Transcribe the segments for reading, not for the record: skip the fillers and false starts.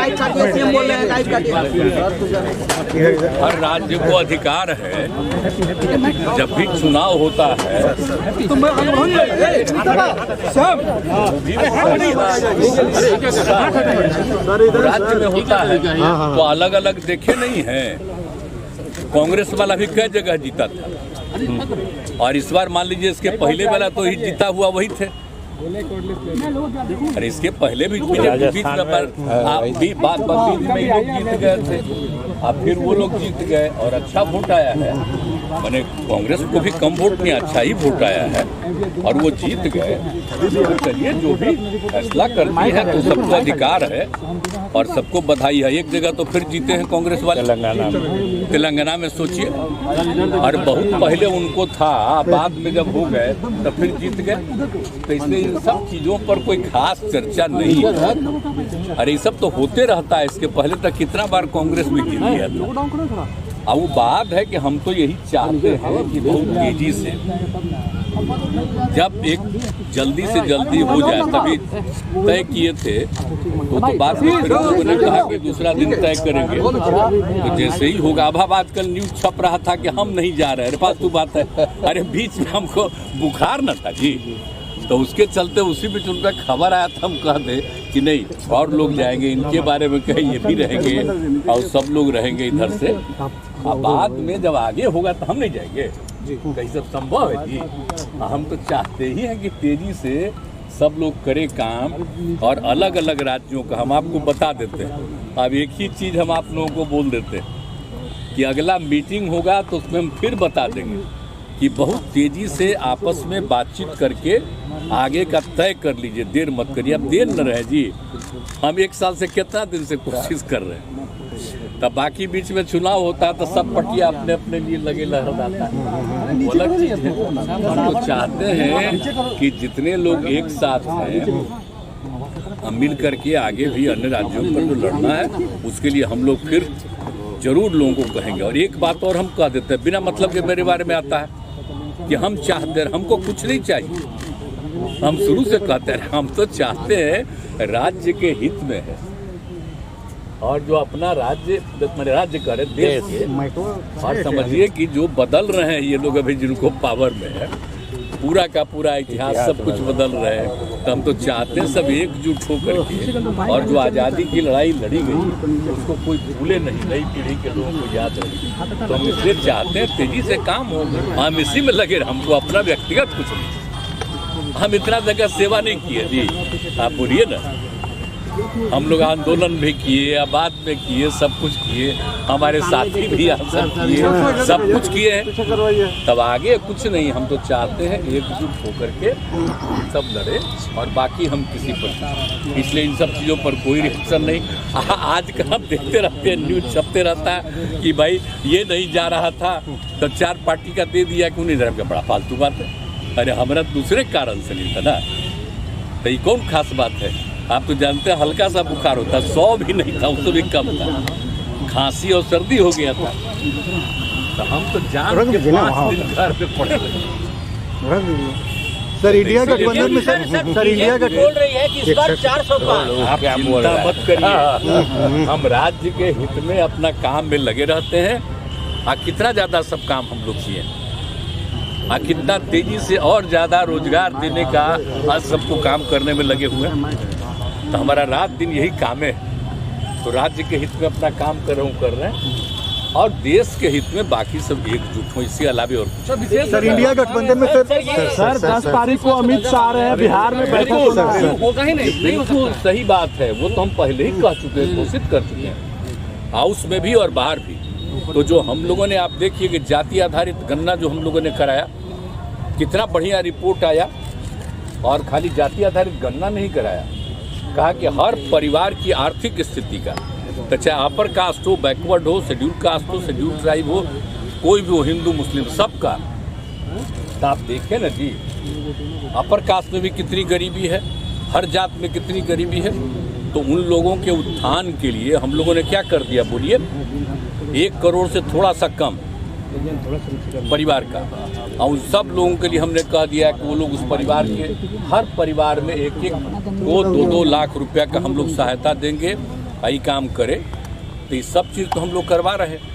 Light काटिए, CM बोल रहे हैं लाइट काटिए। हर राज्य को अधिकार है, जब भी चुनाव होता है राज्य में होता है तो अलग अलग देखे नहीं है। कांग्रेस वाला भी कई जगह जीता था और इस बार मान लीजिए इसके पहले वाला तो ही जीता हुआ वही थे। अरे इसके पहले भी बीच में बीच में लोग जीत गए थे, अब फिर वो लोग जीत गए और अच्छा वोट आया है। मैंने कांग्रेस को भी कम वोट नहीं, अच्छा ही वोट आया है और वो जीत गए। तो चलिए जो भी फैसला करती है तो सबको अधिकार है और सबको बधाई है। एक जगह तो फिर जीते हैं कांग्रेस वाले तेलंगाना में सोचिए, और बहुत पहले उनको था, बाद में जब हो गए तो फिर जीत गए। तो इसलिए इन सब चीजों पर कोई खास चर्चा नहीं है। अरे ये सब तो होते रहता है। इसके पहले तक कितना बार कांग्रेस भी जीत गया था। अब वो बात है कि हम तो यही चाहते हैं कि बहुत तेजी से जब एक जल्दी से जल्दी हो जाए, तभी तय किए थे तो बाद में फिर लोगों ने कहा कि दूसरा दिन तय करेंगे। तो जैसे ही होगा, अब आजकल न्यूज छप रहा था कि हम नहीं जा रहे। अरे फालतू बात है। अरे बीच में हमको बुखार न था जी, तो उसके चलते उसी बीच उनका खबर आया था, हम कह दे कि नहीं और लोग जाएंगे, इनके बारे में कहें ये भी रहेंगे और सब लोग रहेंगे इधर से। अब बाद में जब आगे होगा तो हम नहीं जाएंगे, कहीं सब संभव है जी। हम तो चाहते ही हैं कि तेजी से सब लोग करें काम और अलग अलग राज्यों का हम आपको बता देते हैं। अब एक ही चीज़ हम आप लोगों को बोल देते हैं कि अगला मीटिंग होगा तो उसमें हम फिर बता देंगे कि बहुत तेजी से आपस में बातचीत करके आगे का तय कर लीजिए, देर मत करिए। अब देर न रहे जी, हम एक साल से कितना दिन से कोशिश कर रहे हैं। तब बाकी बीच में चुनाव होता है तो सब पटिया अपने अपने लिए लगे लहर जाता है, वो अलग चीज़ है। हम तो चाहते हैं कि जितने लोग एक साथ हैं हम मिल करके आगे भी अन्य राज्यों पर जो लड़ना है उसके लिए हम लोग फिर जरूर लोगों को कहेंगे। और एक बात और हम कह देते हैं, बिना मतलब के मेरे बारे में आता है कि हम चाहते हैं, हमको कुछ नहीं चाहिए। हम शुरू से कहते हैं हम तो चाहते हैं राज्य के हित में है और जो अपना राज्य राज्य करे देश के। और समझिए कि जो बदल रहे हैं ये लोग अभी जिनको पावर में है, पूरा का पूरा इतिहास सब कुछ बदल रहे हैं। तो हम तो चाहते हैं सब एकजुट होकर के, और जो आज़ादी की लड़ाई लड़ी गई उसको कोई भूले नहीं, नई पीढ़ी के लोगों को याद रहे। तो हम इसलिए चाहते हैं तेजी से काम हो, हम इसी में लगे। हमको अपना व्यक्तिगत कुछ नहीं, हम इतना जगह सेवा नहीं किए जी, आप बोलिए ना। हम लोग आंदोलन भी किए, आबाद में किए, सब कुछ किए, हमारे साथी भी सब किए, सब कुछ किए हैं। तब आगे कुछ नहीं, हम तो चाहते हैं एकजुट होकर के सब लड़े और बाकी हम किसी पर, इसलिए इन सब चीज़ों पर कोई रिएक्शन नहीं। आजकल हम देखते रहते हैं, न्यूज छपते रहता है कि भाई ये नहीं जा रहा था तो 4 पार्टी का दे दिया, क्यों नहीं दे रहा? बड़ा फालतू बात है। अरे हमारा दूसरे कारण से नहीं था ना, तो ये कौन खास बात है? आप तो जानते हैं हल्का सा बुखार होता, 100 भी नहीं था, उससे भी कम था, खांसी और सर्दी हो गया था। तो हम तो जान के 5 दिन घर पे पड़े रहे। सर इंडिया गठबंधन में सर इंडिया का बोल रही है कि इस बार 400 पार। आप चिंता मत करिए, हम राज्य के हित में अपना काम में लगे रहते हैं। कितना ज़्यादा सब काम हम लोग किए, कितना तेजी से और ज़्यादा रोजगार देने का आज सबको काम करने में लगे हुए हैं। तो हमारा रात दिन यही काम है। तो राज्य के हित में अपना काम कर रहे हैं और देश के हित में बाकी सब एकजुट हो, इसके अलावा और कुछ। सर इंडिया गठबंधन में सर 10 तारीख को अमित शाह आ रहे हैं बिहार में, होगा ही नहीं। बिल्कुल सही बात है, वो तो हम पहले ही कह चुके हैं, घोषित कर चुके हैं, हाउस में भी और बाहर भी। तो जो हम लोगों ने, आप देखिए कि जाति आधारित गणना जो हम लोगों ने कराया, कितना बढ़िया रिपोर्ट आया। और खाली जाति आधारित गणना नहीं कराया, कहा कि हर परिवार की आर्थिक स्थिति का, तो चाहे अपर कास्ट हो, बैकवर्ड हो, शेड्यूल कास्ट हो, शेड्यूल ट्राइब हो, कोई भी हो, हिंदू मुस्लिम सबका। तो आप देखें ना जी, अपर कास्ट में भी कितनी गरीबी है, हर जात में कितनी गरीबी है। तो उन लोगों के उत्थान के लिए हम लोगों ने क्या कर दिया बोलिए, 1 करोड़ से थोड़ा सा कम परिवार का, और उन सब लोगों के लिए हमने कह दिया कि वो लोग उस परिवार के, हर परिवार में 1-1 को 2-2 लाख रुपया का हम लोग सहायता देंगे। ये काम करे, तो ये सब चीज़ तो हम लोग करवा रहे हैं।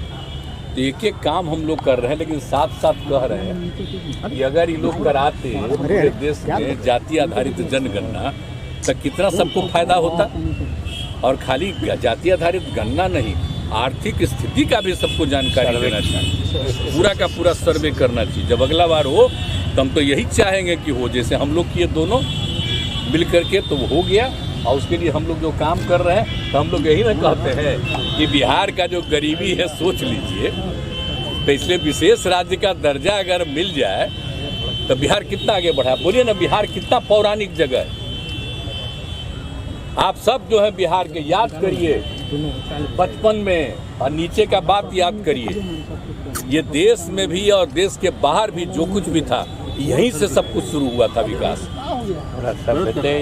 तो एक एक काम हम लोग कर रहे हैं, लेकिन साथ साथ कह रहे हैं कि अगर ये लोग कराते पूरे देश में जाति आधारित जनगणना, तो कितना सबको फायदा होता। और खाली जाति आधारित गणना नहीं, आर्थिक स्थिति का भी सबको जानकारी देना चाहिए, पूरा का पूरा सर्वे करना चाहिए। जब अगला बार हो तो हम तो यही चाहेंगे कि हो, जैसे हम लोग किए दोनों मिल करके, तो वो हो गया। और उसके लिए हम लोग जो काम कर रहे हैं, तो हम लोग यही ना कहते हैं कि बिहार का जो गरीबी है सोच लीजिए, तो इसलिए विशेष राज्य का दर्जा अगर मिल जाए तो बिहार कितना आगे बढ़ा। बोलिए ना, बिहार कितना पौराणिक जगह है। आप सब जो है बिहार के याद करिए बचपन में, और नीचे का बात याद करिए। ये देश में भी और देश के बाहर भी जो कुछ भी था, यहीं से सब कुछ शुरू हुआ था विकास।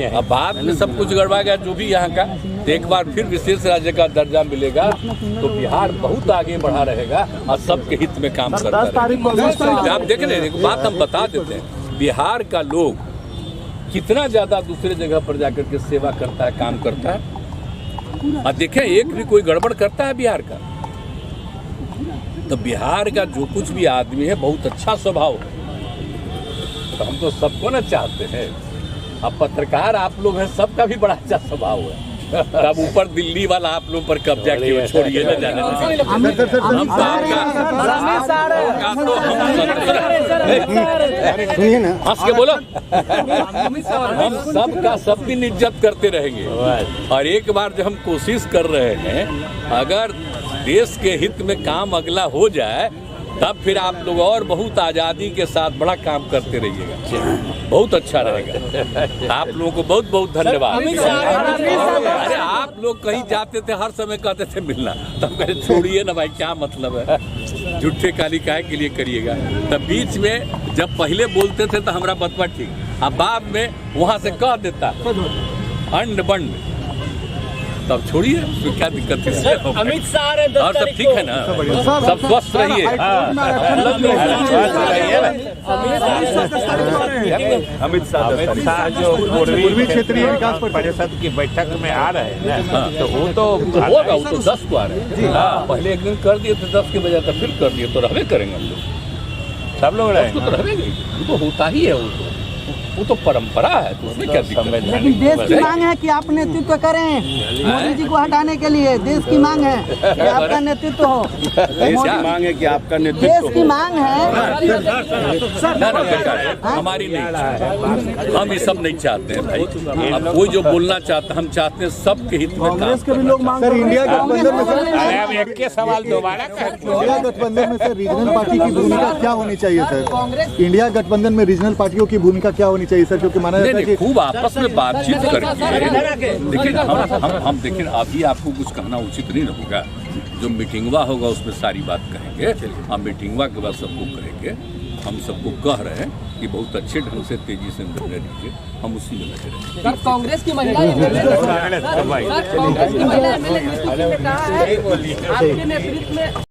अब बाद में सब कुछ गड़बड़ा गया जो भी यहाँ का। तो एक बार फिर विशेष राज्य का दर्जा मिलेगा तो बिहार बहुत आगे बढ़ा रहेगा और सबके हित में काम करता रहेगा। आप देख लें, एक बात हम बता देते हैं, बिहार का लोग कितना ज्यादा दूसरे जगह पर जाकर के सेवा करता है, काम करता है। और देखें, एक भी कोई गड़बड़ करता है बिहार का, तो बिहार का जो कुछ भी आदमी है बहुत अच्छा स्वभाव है। तो हम तो सबको ना चाहते हैं। अब पत्रकार आप लोग हैं, सबका भी बड़ा अच्छा स्वभाव है। तब ऊपर दिल्ली वाला आप लोग पर कब्जा किए, छोड़िए न जाने। हंस के बोलो, हम सबका सब दिन इज्जत करते रहेंगे। और एक बार जो हम कोशिश कर रहे हैं, अगर देश के हित में काम अगला हो जाए, तब फिर आप लोग और बहुत आज़ादी के साथ बड़ा काम करते रहिएगा, बहुत अच्छा रहेगा। आप लोगों को बहुत बहुत धन्यवाद। अरे आप लोग कहीं जाते थे, हर समय कहते थे मिलना, तब कहे छोड़िए ना भाई, क्या मतलब है, झूठे काली काहे के लिए करिएगा। तब बीच में जब पहले बोलते थे तो हमारा बतवा ठीक, अब बाद में वहाँ से कह देता अंड बंड, तब छोड़िए, तो क्या दिक्कत है। अमित शाह और सब ठीक है ना, सब स्वस्थ रहिए। अमित शाह जो पूर्वी क्षेत्रीय विकास परिषद की बैठक में आ रहे हैं, तो वो तो होगा, वो तो 10 को आ रहे हैं। हाँ, पहले एक दिन कर दिए थे 10 के बजाय, तो फिर कर दिए, तो रहबे करेंगे हम लोग, सब लोग रहेंगे, तो रहबे, वो तो होता ही है, वो तो परंपरा है, तो उसमें क्या दिक्कत है। लेकिन देश की मांग है कि आप नेतृत्व करें, मोदी जी को हटाने के लिए देश की मांग है कि आपका नेतृत्व हो। देश की मांग है कि आपका नेतृत्व देश की मांग है, हमारी नहीं, हम ये सब नहीं चाहते हैं भाई। अब कोई जो बोलना चाहता, हम चाहते हैं सबके हित में काम। के भी लोग मांग रहे हैं। इंडिया गठबंधन में एक के सवाल दोबारा इंडिया गठबंधन में सर रीजनल पार्टी की भूमिका क्या होनी चाहिए सर? इंडिया गठबंधन में रीजनल पार्टियों की भूमिका क्या होनी चाहिए सर? क्योंकि माना जाता है कि खूब आपस में बातचीत करके, लेकिन हम देखिए, अभी आपको कुछ कहना उचित नहीं होगा। जो मीटिंगवा होगा उसमें सारी बात कहेंगे, हम मीटिंगवा के बाद सबको करेंगे। हम सबको कह रहे हैं कि बहुत अच्छे ढंग से तेजी से निर्णय लीजिए, हम उसी में लगे रहेंगे। सर, कांग्रेस की महिला एमएलए ने कहा है आपके नेतृत्व में